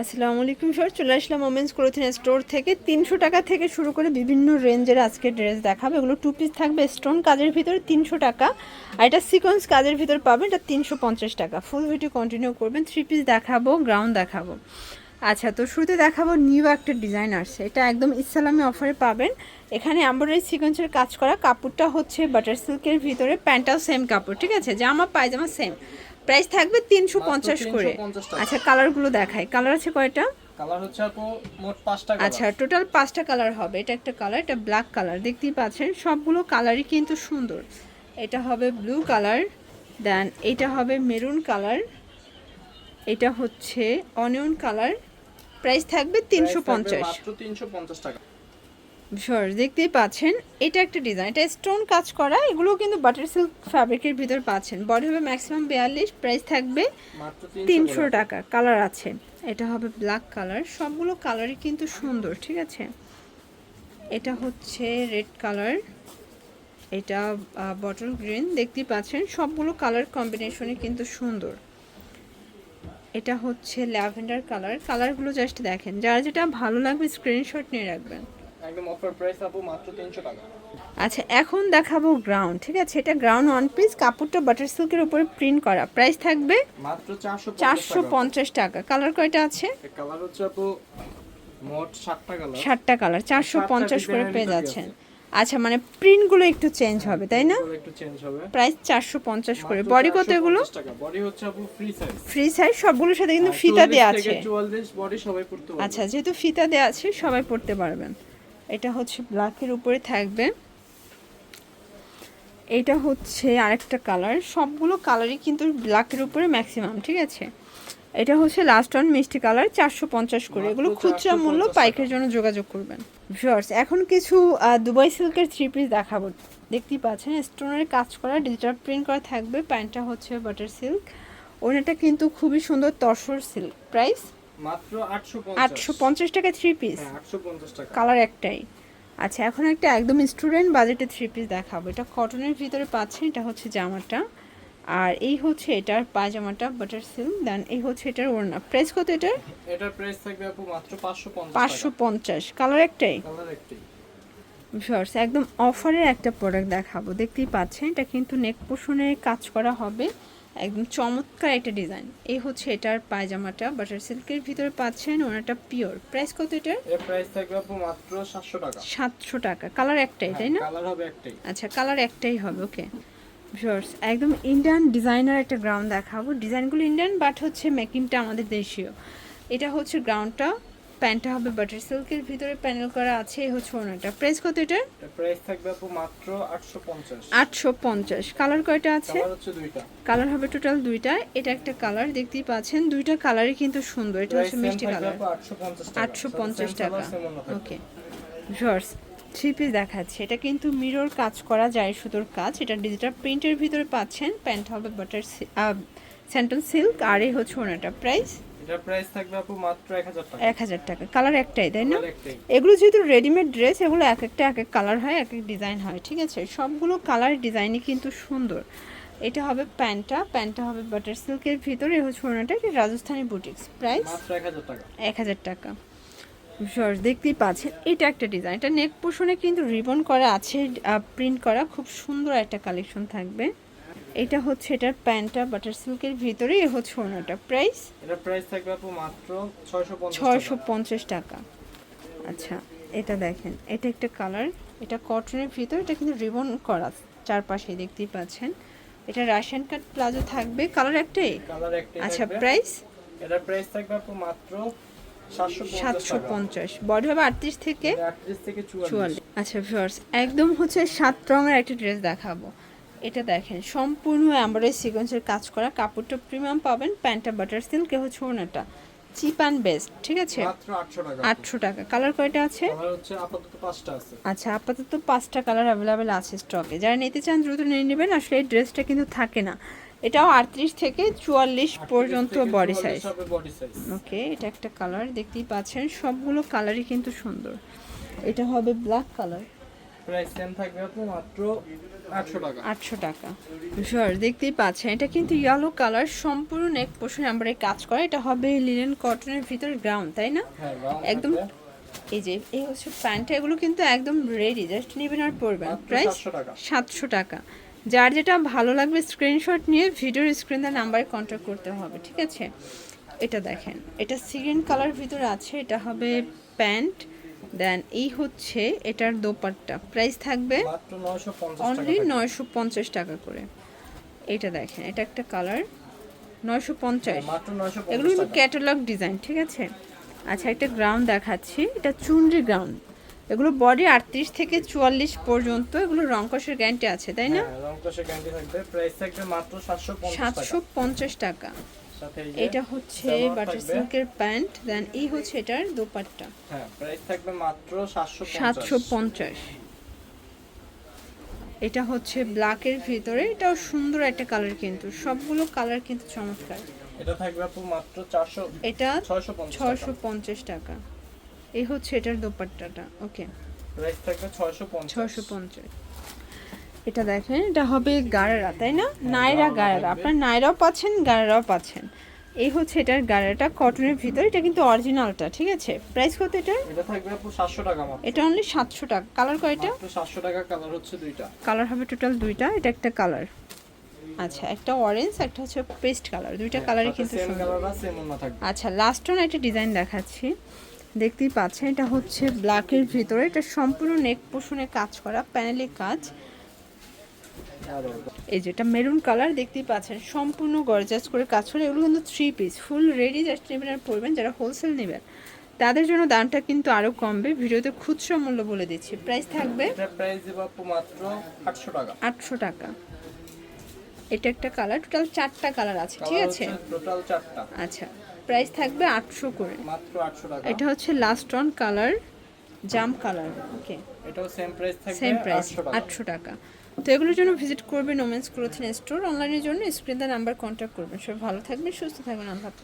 আসসালামু আলাইকুম স্যার, চলে আসলাম ওমেন্স ক্লোথিং স্টোর থেকে 300 টাকা থেকে শুরু করে বিভিন্ন রেঞ্জের আজকে ড্রেস দেখাবো। এগুলো টু পিস থাকবে স্টোন কাজের ভিতরে 300 টাকা, আর এটা সিকোয়েন্স কাজের ভিতরে পাবেন এটা 350 টাকা। ফুল ভিডিও কন্টিনিউ করবেন। থ্রি পিস দেখাবো, গ্রাউন্ড দেখাবো। আচ্ছা, তো শুরুতে দেখাবো নিউ একটা ডিজাইন আসছে, এটা একদম ইসলামি অফারে পাবেন। এখানে এমব্রয়ডারি সিকোয়েন্সের কাজ করা, কাপড়টা হচ্ছে বাটার সিল্কের ভিতরে, প্যান্টটাও সেম কাপড়, ঠিক আছে, জামা পায়জামা সেম। প্রাইস থাকবে 350 করে। আচ্ছা, কালারগুলো দেখাই। কালার আছে কয়টা? কালার হচ্ছে আপু মোট 5টা কালার। আচ্ছা, টোটাল 5টা কালার হবে। এটা একটা কালার, এটা ব্ল্যাক কালার, দেখতেই পাচ্ছেন সবগুলো কালারই কিন্তু সুন্দর। এটা হবে ব্লু কালার, দেন এটা হবে মেরুন কালার, এটা হচ্ছে অনিয়ন কালার। প্রাইস থাকবে 350, মাত্র 350 টাকা। শিওর, দেখতেই পাচ্ছেন এটা একটা ডিজাইন, এটা স্টোন কাজ করা, এগুলো কিন্তু বাটার সিল্ক ফ্যাব্রিকের ভিতর পাচ্ছেন। বডি হবে ম্যাক্সিমাম 42, প্রাইস থাকবে মাত্র 300 টাকা। কালার আছে, এটা হবে ব্ল্যাক কালার, সবগুলো কালারই কিন্তু সুন্দর, ঠিক আছে। এটা হচ্ছে রেড কালার, এটা বটল গ্রিন, দেখতেই পাচ্ছেন সবগুলো কালার কম্বিনেশনই কিন্তু সুন্দর। এটা হচ্ছে ল্যাভেন্ডার কালার, কালারগুলো জাস্ট দেখেন, যারা যেটা ভালো লাগবে স্ক্রিনশট নিয়ে রাখবেন। একদম অফার প্রাইস আপু মাত্র 300 টাকা। আচ্ছা, এখন দেখাবো গ্রাউন্ড, ঠিক আছে। এটা গ্রাউন্ড ওয়ান পিস, কাপড়টা বাটার সিল্কের উপরে প্রিন্ট করা, প্রাইস থাকবে মাত্র 450 টাকা। কালার কয়টা আছে? কালার হচ্ছে আপু মোট 7টা কালার। 7টা কালার 450 করে পেয়ে যাচ্ছেন। আচ্ছা, মানে প্রিন্টগুলো একটু চেঞ্জ হবে, তাই না? একটু চেঞ্জ হবে। প্রাইস 450 করে। বডি কত এগুলো? বডি হচ্ছে আপু ফ্রি সাইজ। ফ্রি সাইজ, সবগুলোর সাথে কিন্তু ফিতা দেওয়া আছে। 44 বডি সবাই পড়তে পারবে। আচ্ছা, যেহেতু ফিতা দেওয়া আছে সবাই পড়তে পারবেন। এটা হচ্ছে ব্ল্যাকের উপরে থাকবে, এটা হচ্ছে আরেকটা কালার, সবগুলো কালারই কিন্তু ব্ল্যাকের উপরে ম্যাক্সিমাম, ঠিক আছে। এটা হচ্ছে লাস্ট ওয়ান মিষ্টি কালার, 450 করে। এগুলো খুচরা মূল্য, পাইকের জন্য যোগাযোগ করবেন। ভিউয়ার্স, এখন কিছু দুবাই সিল্কের থ্রি পিস দেখাবো। দেখতেই পাচ্ছেন স্টোনের কাজ করা, ডিজিটাল প্রিন্ট করা থাকবে। প্যান্টটা হচ্ছে বাটার সিল্ক, ওনাটা কিন্তু খুবই সুন্দর তসর সিল্ক। প্রাইস মাত্র 850 টাকা থ্রি পিস। 850 টাকা। কালার একটাই। আচ্ছা, এখন একটা একদম স্টুডেন্ট বাজেটে থ্রি পিস দেখাবো। এটা কটনের ভিতরে পাচ্ছেন, এটা হচ্ছে জামাটা, আর এই হচ্ছে এটার পায়জামাটা বাটার সিল্ক, দেন এই হচ্ছে এটার ওড়না। প্রাইস কত এটার? এটার প্রাইস থাকবে আপু মাত্র 550 টাকা। 550। কালার একটাই। কালার একটাই। ভিউয়ার্স, একদম অফারের একটা প্রোডাক্ট দেখাবো, দেখতেই পাচ্ছেন এটা কিন্তু নেক পোষণে কাজ করা হবে, একদম চমৎকার একটা ডিজাইন। এই হচ্ছে এটার পায়জামাটা বাটার সিল্কের ভিতরে পাচ্ছেন, ওনাটা পিওর। প্রাইস কত এটার? এর প্রাইস থাকবে আপু মাত্র 700 টাকা। 700 টাকা। কালার একটাই, তাই না? কালার হবে একটাই। আচ্ছা, কালার একটাই হবে, ওকে। ভিউয়ার্স, একদম ইন্ডিয়ান ডিজাইনার একটা গ্রাউন্ড দেখাবো। ডিজাইনগুলো ইন্ডিয়ান, বাট হচ্ছে মেকিংটা আমাদের দেশীয়। এটা হচ্ছে গ্রাউন্ডটা, প্যান্টটা হবে বাটার সিল্কের ভিতরে প্যানেল করা আছে। এই হচ্ছে ওনাটা। প্রাইস কত এটার? প্রাইস থাকবে আপু মাত্র 850। 850। কালার কয়টা আছে? কালার হচ্ছে দুইটা। কালার হবে টোটাল দুইটা। এটা একটা কালার, দেখতেই পাচ্ছেন দুইটা কালারই কিন্তু সুন্দর। এটা হচ্ছে মিষ্টি কালার, 850 টাকা। ওকে ভিউয়ার্স, থ্রি পিস দেখাচ্ছে, এটা কিন্তু মিরর কাজ করা যায়, সুতোর কাজ। এটা ডিজিটাল প্রিন্টের ভিতরে পাচ্ছেন। প্যান্ট হবে বাটার স্যান্টন সিল্ক, আর এই হচ্ছে ওনাটা। প্রাইস? এটার প্রাইস থাকবে আপু মাত্র 1000 টাকা। 1000 টাকা। কালার একটাই, তাই না? কালার একটাই। এগুলো যেহেতু রেডিমেড ড্রেস, এগুলো এক একটা এক এক কালার হয়, এক এক ডিজাইন হয়, ঠিক আছে। সবগুলো কালার ডিজাইনই কিন্তু সুন্দর। এটা হবে প্যান্টটা, প্যান্টটা হবে বাটার সিল্কের ভিতরে, এই হচ্ছে ওনাটা। এটা রাজস্থানি বুটিক্স। প্রাইস মাত্র 1000 টাকা। 1000 টাকা। ভিউয়ার্স, দেখতেই পাচ্ছেন এটা একটা ডিজাইন, এটা নেক পোষণে কিন্তু রিবন করা আছে, প্রিন্ট করা, খুব সুন্দর একটা কালেকশন থাকবে। এটা হচ্ছে এটার প্যান্টটা বাটার সিল্কের ভিতরে, এ হচ্ছে ওনাটা। প্রাইস? এটার প্রাইস থাকবে আপু মাত্র 650 টাকা। 650 টাকা। আচ্ছা, এটা দেখেন, এটা একটা কালার, এটা কটনের ভিতর, এটা কিন্তু রিবন করা চারপাশে, দেখতেই পাচ্ছেন। এটা রাশিয়ান কাট প্লাজো থাকবে। কালার একটাই? কালার একটাই। আচ্ছা, প্রাইস? এটার প্রাইস থাকবে আপু মাত্র 750। বডি হবে 38 থেকে 44। আচ্ছা ভিউয়ার্স, একদম হচ্ছে 7 রঙের একটা ড্রেস দেখাবো। এটা দেখেন, সম্পূর্ণ এমব্রয়ডারি সিকোয়েন্সের কাজ করা, কাপড়টা প্রিমিয়াম পাবেন। প্যান্টটা বাটার সিল্ক, হচ্ছে ওনাটা চিপ অ্যান্ড বেস্ট, ঠিক আছে। মাত্র 800 টাকা। 800 টাকা। কালার কয়টা আছে? কালার হচ্ছে আপাতত 5টা আছে। আচ্ছা, আপাতত 5টা কালার অ্যাভেলেবেল আছে স্টকে। যারা নিতে চান দ্রুত নিয়ে নেবেন। আসলে এই ড্রেসটা কিন্তু থাকে না। এটাও 38 থেকে 44 পর্যন্ত বডি সাইজ। ওকে, এটা একটা কালার, দেখতেই পাচ্ছেন সবগুলো কালারই কিন্তু সুন্দর। এটা হবে ব্ল্যাক কালার, প্রাইস সেম থাকবে আপু মাত্র 800 টাকা। 800 টাকা। ভিউয়ার দেখতেই পাচ্ছেন এটা কিন্তু ইয়েলো কালার, সম্পূর্ণ নেক পোর্শনে আমরা কাজ করা। এটা হবে লিনেন কটনের ভিতর গ্রাউন্ড, তাই না? হ্যাঁ রাউন্ড একদম। থাকবে এই যে এই হচ্ছে প্যান্টটা, এগুলো কিন্তু একদম রেডি, জাস্ট নেবেন আর পরবেন। মাত্র প্রাইস 700 টাকা। 700 টাকা। যার যেটা ভালো লাগবে স্ক্রিনশট নিয়ে ভিডিওর স্ক্রিন দেওয়া নাম্বারে কন্ট্যাক্ট করতে হবে, ঠিক আছে? এটা দেখেন, এটা সিগ্রিন কালার ভিতরে আছে, এটা হবে প্যান্ট। দেন এই হচ্ছে এটার দোপাট্টা, প্রাইস থাকবে মাত্র 950 টাকা। অনলি 950 টাকা করে। এটা দেখেন, এটা একটা কালার 950। মাত্র 950 এগুলো কিন্তু টাকা। ক্যাটালগ ডিজাইন, ঠিক আছে? আচ্ছা, একটা গ্রাউন্ড দেখাচ্ছি, এটা চুনরি গ্রাউন্ড। এগুলো বডি 38 থেকে 44 পর্যন্ত, এগুলো রং কষের গ্যারান্টি আছে, তাই না? হ্যাঁ রং কষে গ্যারান্টি থাকবে। প্রাইস থাকবে মাত্র 750 টাকা। 750 টাকা। সাথে এই যে এটা হচ্ছে সালোয়ার বাটার থাকবে। সিল্কের প্যান্ট। দেন এই হচ্ছে এটার দোপাট্টা, হ্যাঁ প্রাইস থাকবে মাত্র 750। 750। এটা হচ্ছে ব্ল্যাকের ভিতরে, এটাও সুন্দর একটা কালার, কিন্তু সবগুলো কালার কিন্তু চমৎকার। এটা থাকবে আপু মাত্র 400 এটা 650 টাকা। 650 টাকা। এই হচ্ছে এটার দোপাট্টাটা, ওকে, প্রাইস থাকবে 650। 650। এটা দেখেন, এটা হবে গারারা, তাই না? নায়রা গারারা, আপনার নায়রাও পাচ্ছেন, গারারাও পাচ্ছেন। এই হচ্ছে এটার গারাটা কটনের ভিতরে, এটা কিন্তু অরিজিনালটা, ঠিক আছে? প্রাইস কত এটার? এটা থাকবে আপু 700 টাকা মাত্র। এটা অনলি 700 টাকা। কালার কয়টা? মাত্র 700 টাকা। কালার হচ্ছে দুইটা। কালার হবে টোটাল দুইটা, এটা একটা কালার। আচ্ছা, একটা অরেঞ্জ, একটা হচ্ছে পেস্ট কালার, দুইটা কালারই কিন্তু সেম সুন্দর। কালার আছে এমন না থাকবে। আচ্ছা, লাস্ট ওয়ান একটা ডিজাইন দেখাচ্ছি, দেখতেই পাচ্ছেন। এটা হচ্ছে ব্ল্যাকের ভিতরে, এটা সম্পূর্ণ নেক পোর্শনে কাজ করা, প্যানেলে কাজ। আর এই যেটা মেরুন কালার, দেখতেই পাচ্ছেন সম্পূর্ণ গর্জাস করে কাজ করে। এগুলো কিন্তু 3 পিস ফুল রেডি, জাস্ট নেবেন আর পরবেন। যারা হোলসেল নেবেন তাদের জন্য দামটা কিন্তু আরও কমবে, ভিডিওতে খুচরা মূল্য বলে দিচ্ছি। প্রাইস থাকবে এটা প্রাইস দেব আপু মাত্র 800 টাকা। 800 টাকা। এটা একটা কালার, টোটাল 4টা কালার আছে, ঠিক আছে? টোটাল 4টা। আচ্ছা, প্রাইস থাকবে 800 করে। মাত্র 800 টাকা। এটা হচ্ছে লাস্ট ওয়ান কালার, জাম কালার, ওকে, এটাও সেম প্রাইস থাকবে সেম প্রাইস 800 টাকা। 800 টাকা। তো এগুলোর জন্য ভিজিট করবেন ওমেন্স ক্লোথিং স্টোর। অনলাইনের জন্য স্ক্রিনে নাম্বার কন্ট্যাক্ট করবেন। সব ভালো থাকবেন, সুস্থ থাকবেন, আল্লাহ হাফেজ।